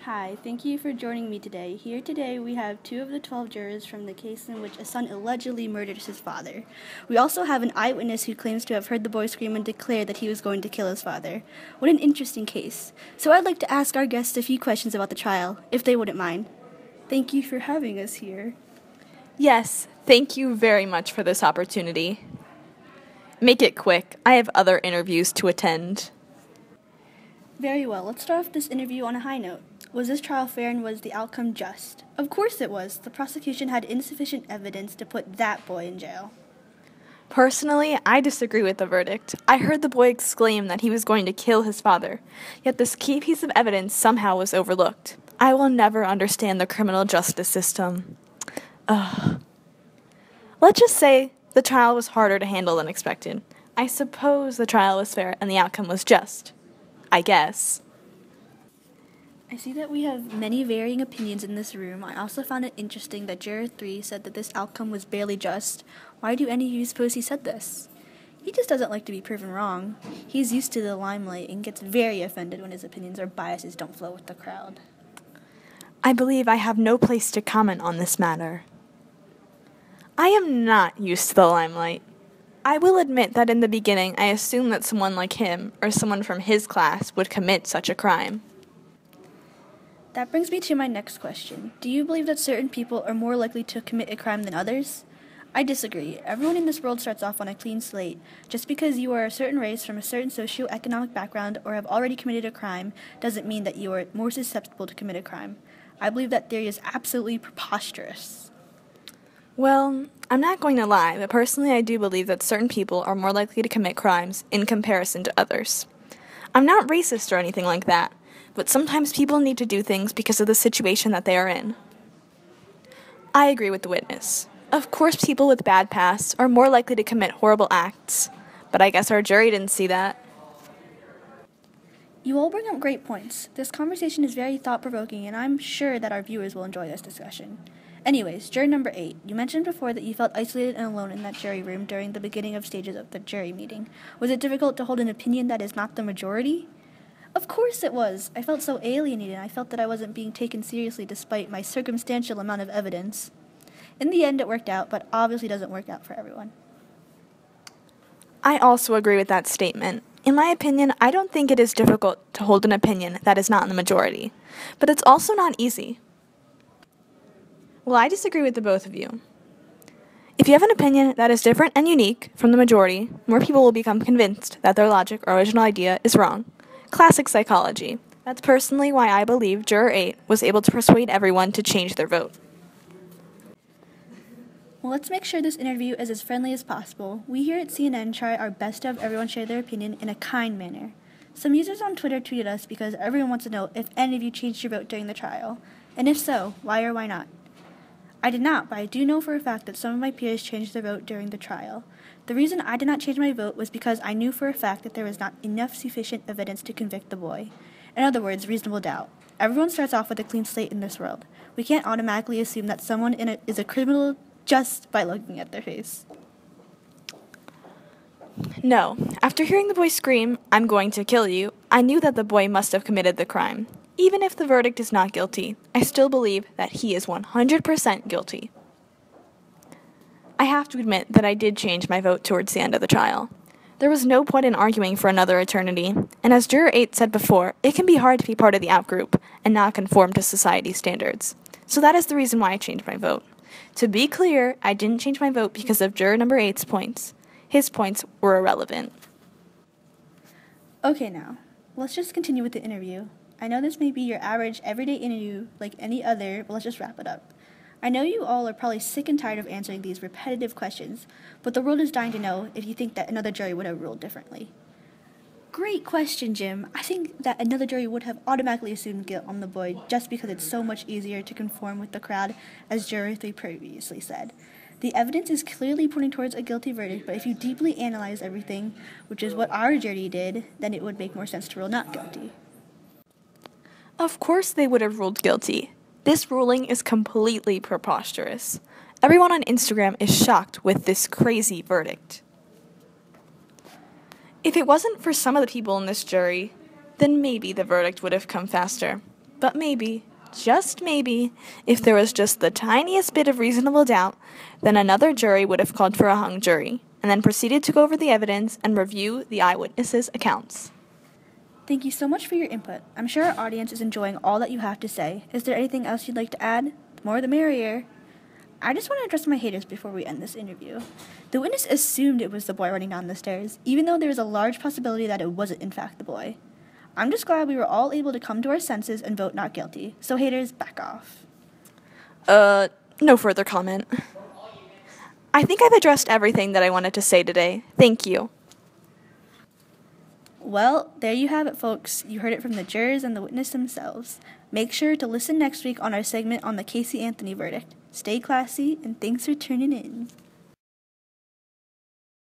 Hi, thank you for joining me today. Here today we have 2 of the 12 jurors from the case in which a son allegedly murdered his father. We also have an eyewitness who claims to have heard the boy scream and declare that he was going to kill his father. What an interesting case. So I'd like to ask our guests a few questions about the trial, if they wouldn't mind. Thank you for having us here. Yes, thank you very much for this opportunity. Make it quick. I have other interviews to attend. Very well, let's start off this interview on a high note. Was this trial fair and was the outcome just? Of course it was. The prosecution had insufficient evidence to put that boy in jail. Personally, I disagree with the verdict. I heard the boy exclaim that he was going to kill his father, yet this key piece of evidence somehow was overlooked. I will never understand the criminal justice system. Ugh. Let's just say the trial was harder to handle than expected. I suppose the trial was fair and the outcome was just. I guess. I see that we have many varying opinions in this room. I also found it interesting that Juror 3 said that this outcome was barely just. Why do any of you suppose he said this? He just doesn't like to be proven wrong. He's used to the limelight and gets very offended when his opinions or biases don't flow with the crowd. I believe I have no place to comment on this matter. I am not used to the limelight. I will admit that in the beginning I assumed that someone like him or someone from his class would commit such a crime. That brings me to my next question. Do you believe that certain people are more likely to commit a crime than others? I disagree. Everyone in this world starts off on a clean slate. Just because you are a certain race from a certain socioeconomic background or have already committed a crime doesn't mean that you are more susceptible to commit a crime. I believe that theory is absolutely preposterous. Well, I'm not going to lie, but personally I do believe that certain people are more likely to commit crimes in comparison to others. I'm not racist or anything like that, but sometimes people need to do things because of the situation that they are in. I agree with the witness. Of course, people with bad pasts are more likely to commit horrible acts, but I guess our jury didn't see that. You all bring up great points. This conversation is very thought-provoking, and I'm sure that our viewers will enjoy this discussion. Anyways, juror number 8, you mentioned before that you felt isolated and alone in that jury room during the beginning of stages of the jury meeting. Was it difficult to hold an opinion that is not the majority? Of course it was. I felt so alienated. I felt that I wasn't being taken seriously despite my circumstantial amount of evidence. In the end, it worked out, but obviously doesn't work out for everyone. I also agree with that statement. In my opinion, I don't think it is difficult to hold an opinion that is not in the majority, but it's also not easy. Well, I disagree with the both of you. If you have an opinion that is different and unique from the majority, more people will become convinced that their logic or original idea is wrong. Classic psychology. That's personally why I believe Juror 8 was able to persuade everyone to change their vote. Well, let's make sure this interview is as friendly as possible. We here at CNN try our best to have everyone share their opinion in a kind manner. Some users on Twitter tweeted us because everyone wants to know if any of you changed your vote during the trial, and if so, why or why not. I did not, but I do know for a fact that some of my peers changed their vote during the trial. The reason I did not change my vote was because I knew for a fact that there was not enough sufficient evidence to convict the boy. In other words, reasonable doubt. Everyone starts off with a clean slate in this world. We can't automatically assume that someone is a criminal just by looking at their face. No, after hearing the boy scream, "I'm going to kill you," I knew that the boy must have committed the crime. Even if the verdict is not guilty, I still believe that he is 100% guilty. I have to admit that I did change my vote towards the end of the trial. There was no point in arguing for another eternity, and as Juror 8 said before, it can be hard to be part of the outgroup and not conform to society's standards. So that is the reason why I changed my vote. To be clear, I didn't change my vote because of Juror number 8's points. His points were irrelevant. Okay now, let's just continue with the interview. I know this may be your average everyday interview like any other, but let's just wrap it up. I know you all are probably sick and tired of answering these repetitive questions, but the world is dying to know if you think that another jury would have ruled differently. Great question, Jim. I think that another jury would have automatically assumed guilt on the boy just because it's so much easier to conform with the crowd, as Juror 3 previously said. The evidence is clearly pointing towards a guilty verdict, but if you deeply analyze everything, which is what our jury did, then it would make more sense to rule not guilty. Of course they would have ruled guilty. This ruling is completely preposterous. Everyone on Instagram is shocked with this crazy verdict. If it wasn't for some of the people in this jury, then maybe the verdict would have come faster. But maybe, just maybe, if there was just the tiniest bit of reasonable doubt, then another jury would have called for a hung jury, and then proceeded to go over the evidence and review the eyewitnesses' accounts. Thank you so much for your input. I'm sure our audience is enjoying all that you have to say. Is there anything else you'd like to add? The more the merrier. I just want to address my haters before we end this interview. The witness assumed it was the boy running down the stairs, even though there was a large possibility that it wasn't in fact the boy. I'm just glad we were all able to come to our senses and vote not guilty. So haters, back off. No further comment. I think I've addressed everything that I wanted to say today. Thank you. Well, there you have it, folks. You heard it from the jurors and the witness themselves. Make sure to listen next week on our segment on the Casey Anthony verdict. Stay classy, and thanks for tuning in.